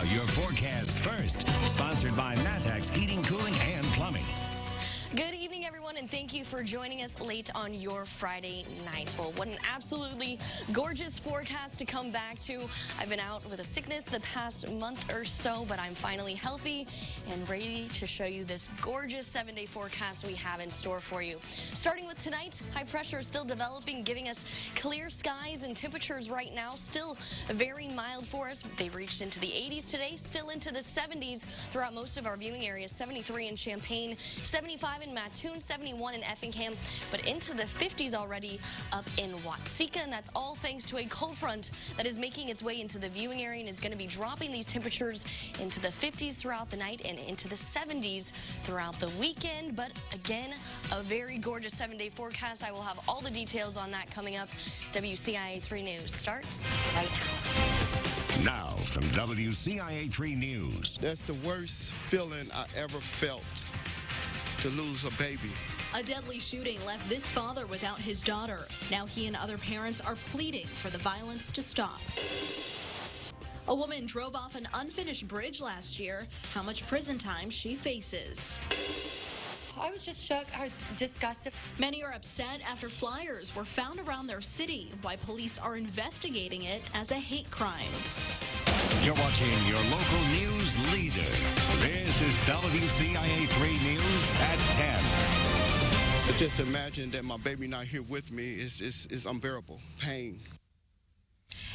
Now, your forecast first, sponsored by Matex Heating, Cooling, and Plumbing. Good evening, everyone, and thank you for joining us late on your Friday night. Well, what an absolutely gorgeous forecast to come back to. I've been out with a sickness the past month or so, but I'm finally healthy and ready to show you this gorgeous 7-day forecast we have in store for you. Starting with tonight, high pressure is still developing, giving us clear skies and temperatures right now still very mild for us. They've reached into the 80s today, still into the 70s throughout most of our viewing areas. 73 in Champaign, 75 in Mattoon, 71 in Effingham, but into the 50s already up in Watsika, and that's all thanks to a cold front that is making its way into the viewing area, and it's going to be dropping these temperatures into the 50s throughout the night and into the 70s throughout the weekend. But again, a very gorgeous 7-day forecast. I will have all the details on that coming up. WCIA 3 News starts right now. Now, from WCIA 3 News. That's the worst feeling I ever felt, to lose a baby. A deadly shooting left this father without his daughter. Now he and other parents are pleading for the violence to stop. A woman drove off an unfinished bridge last year. How much prison time she faces. I was just shook. I was disgusted. Many are upset after flyers were found around their city, why police are investigating it as a hate crime. You're watching your local news leader. This is WCIA 3 News at 10. Just imagine that my baby not here with me is unbearable. Pain.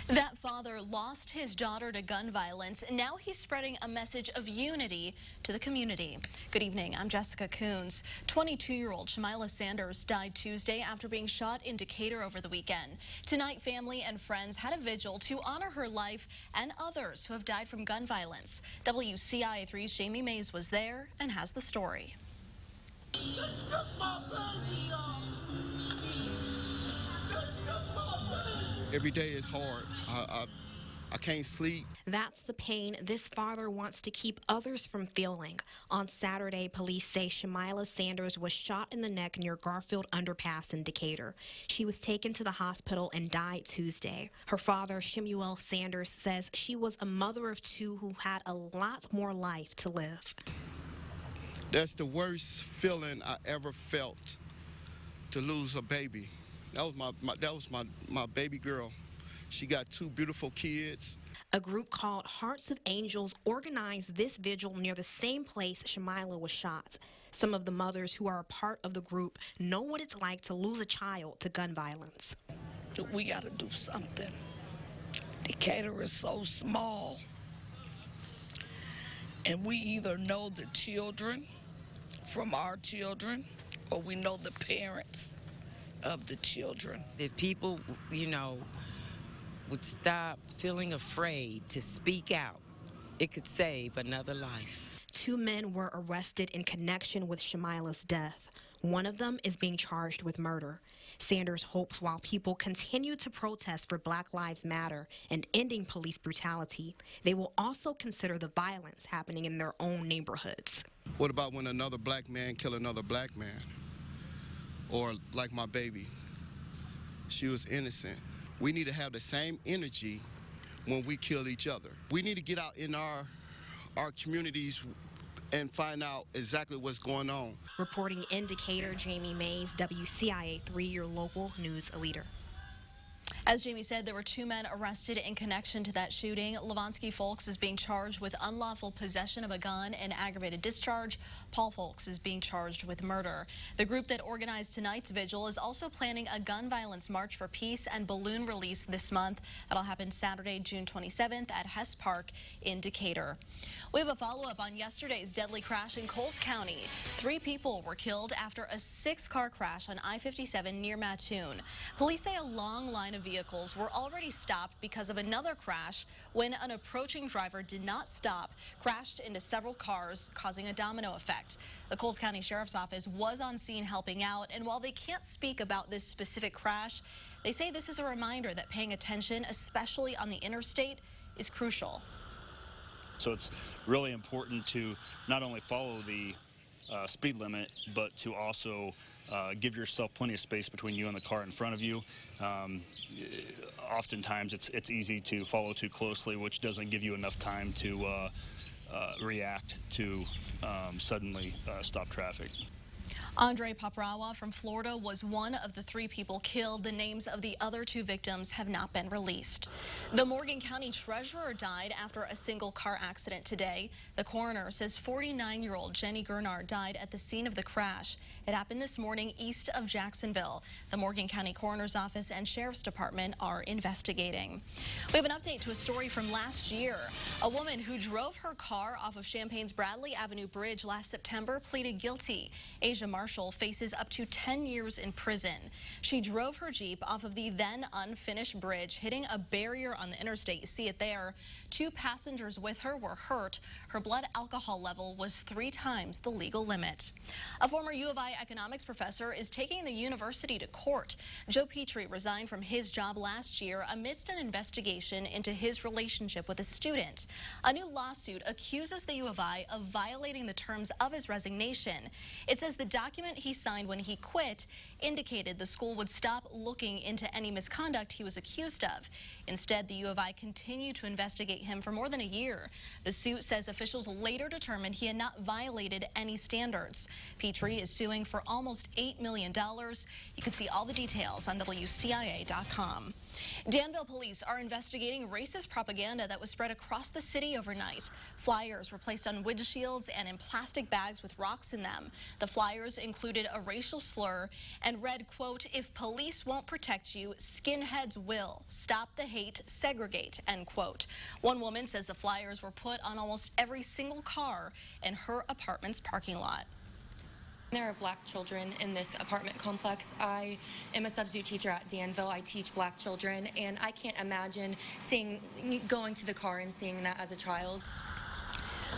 That father lost his daughter to gun violence, and now he's spreading a message of unity to the community. Good evening, I'm Jessica Coons. 22-year-old Shamila Sanders died Tuesday after being shot in Decatur over the weekend. Tonight, family and friends had a vigil to honor her life and others who have died from gun violence. WCIA 3's Jamie Mays was there and has the story. Every day is hard. I can't sleep. That's the pain this father wants to keep others from feeling. On Saturday, police say Shamila Sanders was shot in the neck near Garfield Underpass in Decatur. She was taken to the hospital and died Tuesday. Her father, Shemuel Sanders, says she was a mother of two who had a lot more life to live. That's the worst feeling I ever felt, to lose a baby. That was my baby girl. She got 2 beautiful kids. A group called Hearts of Angels organized this vigil near the same place Shamila was shot. Some of the mothers who are a part of the group know what it's like to lose a child to gun violence. We got to do something. Decatur is so small. And we either know the children from our children, or we know the parents of the children. If people, would stop feeling afraid to speak out, it could save another life. 2 men were arrested in connection with Shamila's death. One of them is being charged with murder. Sanders hopes while people continue to protest for Black Lives Matter and ending police brutality, they will also consider the violence happening in their own neighborhoods. What about when another black man kill another black man? Or like my baby, she was innocent. We need to have the same energy when we kill each other. We need to get out in our communities and find out exactly what's going on. Reporting in Decatur, Jamie Mays, WCIA 3, your local news leader. As Jamie said, there were 2 men arrested in connection to that shooting. Levonsky Folks is being charged with unlawful possession of a gun and aggravated discharge. Paul Folks is being charged with murder. The group that organized tonight's vigil is also planning a gun violence march for peace and balloon release this month. That'll happen Saturday, June 27th at Hess Park in Decatur. We have a follow-up on yesterday's deadly crash in Coles County. 3 people were killed after a 6-car crash on I-57 near Mattoon. Police say a long line of vehicles were already stopped because of another crash when an approaching driver did not stop, crashed into several cars, causing a domino effect. The Coles County Sheriff's Office was on scene helping out, and while they can't speak about this specific crash, they say this is a reminder that paying attention, especially on the interstate, is crucial. So it's really important to not only follow the speed limit, but to also give yourself plenty of space between you and the car in front of you. Oftentimes it's easy to follow too closely, which doesn't give you enough time to react to suddenly stop traffic. Andre Paprawa from Florida was one of the 3 people killed. The names of the other 2 victims have not been released. The Morgan County treasurer died after a single car accident today. The coroner says 49-year-old Jenny Gernard died at the scene of the crash. It happened this morning east of Jacksonville. The Morgan County Coroner's Office and Sheriff's Department are investigating. We have an update to a story from last year. A woman who drove her car off of Champaign's Bradley Avenue Bridge last September pleaded guilty. Asia Marshall faces up to 10 years in prison. She drove her Jeep off of the then unfinished bridge, hitting a barrier on the interstate. You see it there. 2 passengers with her were hurt. Her blood alcohol level was 3 times the legal limit. A former U of I economics professor is taking the university to court. Joe Petrie resigned from his job last year amidst an investigation into his relationship with a student. A new lawsuit accuses the U of I of violating the terms of his resignation. It says the document he signed when he quit indicated the school would stop looking into any misconduct he was accused of. Instead, the U of I continued to investigate him for more than a year. The suit says officials later determined he had not violated any standards. Petrie is suing for almost $8 million. You can see all the details on WCIA.com. Danville police are investigating racist propaganda that was spread across the city overnight. Flyers were placed on windshields and in plastic bags with rocks in them. The flyers included a racial slur and read, quote, "If police won't protect you, skinheads will. Stop the hate, segregate," end quote. One woman says the flyers were put on almost every single car in her apartment's parking lot. There are black children in this apartment complex. I am a substitute teacher at Danville. I teach black children, and I can't imagine going to the car and seeing that as a child.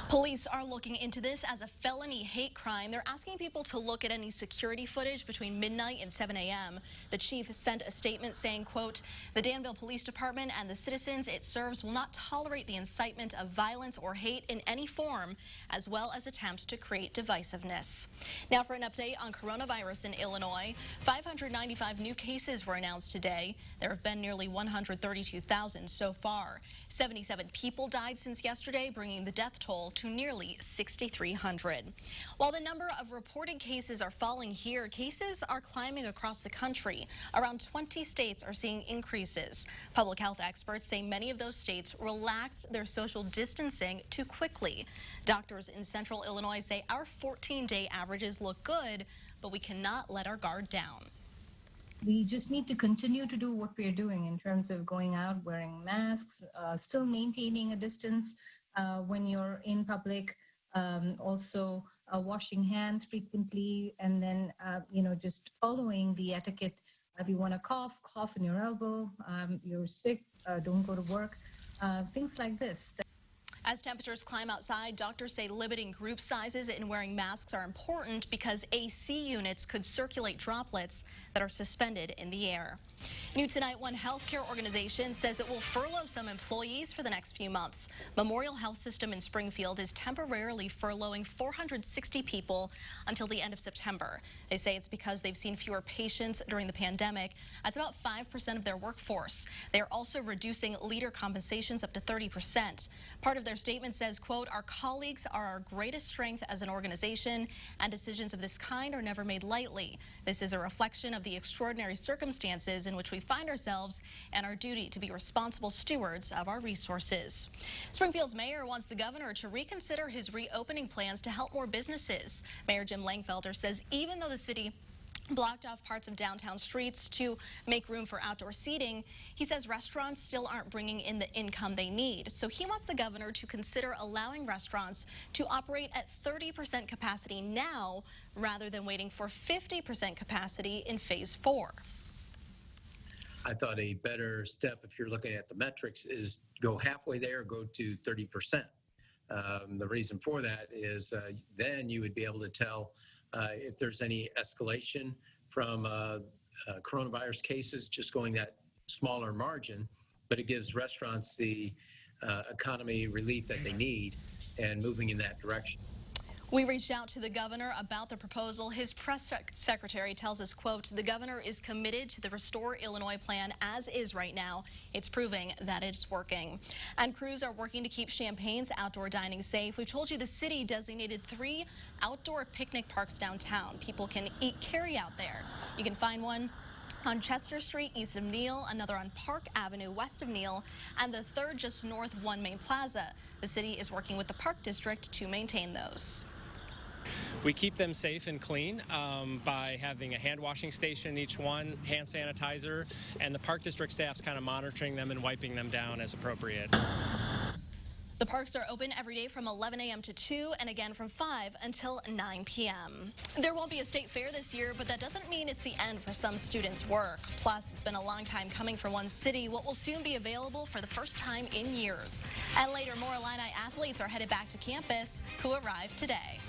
Police are looking into this as a felony hate crime. They're asking people to look at any security footage between midnight and 7 a.m. The chief sent a statement saying, quote, "The Danville Police Department and the citizens it serves will not tolerate the incitement of violence or hate in any form, as well as attempts to create divisiveness." Now for an update on coronavirus in Illinois. 595 new cases were announced today. There have been nearly 132,000 so far. 77 people died since yesterday, bringing the death toll to nearly 6,300. While the number of reported cases are falling here, cases are climbing across the country. Around 20 states are seeing increases. Public health experts say many of those states relaxed their social distancing too quickly. Doctors in central Illinois say our 14-day averages look good, but we cannot let our guard down. We just need to continue to do what we're doing in terms of going out, wearing masks, still maintaining a distance when you're in public, also washing hands frequently, and then, just following the etiquette. If you want to cough, cough in your elbow. You're sick, don't go to work. Things like this. As temperatures climb outside, doctors say limiting group sizes and wearing masks are important because AC units could circulate droplets that are suspended in the air. New tonight, one healthcare organization says it will furlough some employees for the next few months. Memorial Health System in Springfield is temporarily furloughing 460 people until the end of September. They say it's because they've seen fewer patients during the pandemic. That's about 5% of their workforce. They're also reducing leader compensations up to 30%. Part of their statement says, quote, "Our colleagues are our greatest strength as an organization, and decisions of this kind are never made lightly. This is a reflection of the extraordinary circumstances in which we find ourselves and our duty to be responsible stewards of our resources." Springfield's mayor wants the governor to reconsider his reopening plans to help more businesses. Mayor Jim Langfelder says even though the city blocked off parts of downtown streets to make room for outdoor seating, he says restaurants still aren't bringing in the income they need. So he wants the governor to consider allowing restaurants to operate at 30% capacity now rather than waiting for 50% capacity in phase 4. I thought a better step, if you're looking at the metrics, is go halfway there, go to 30%. The reason for that is then you would be able to tell if there's any escalation from coronavirus cases, just going that smaller margin, but it gives restaurants the economy relief that they need and moving in that direction. We reached out to the governor about the proposal. His press secretary tells us, quote, the governor is committed to the Restore Illinois plan as is right now. It's proving that it's working. And crews are working to keep Champaign's outdoor dining safe. We've told you the city designated 3 outdoor picnic parks downtown. People can eat carry out there. You can find one on Chester Street east of Neal, another on Park Avenue west of Neal, and the third just north of One Main Plaza. The city is working with the Park District to maintain those. We keep them safe and clean by having a hand washing station in each one, hand sanitizer, and the Park District staff's kind of monitoring them and wiping them down as appropriate. The parks are open every day from 11 a.m. to 2 and again from 5 until 9 p.m. There won't be a state fair this year, but that doesn't mean it's the end for some students' work. Plus, it's been a long time coming for one city. What will soon be available for the first time in years. And later, more Illini athletes are headed back to campus who arrived today.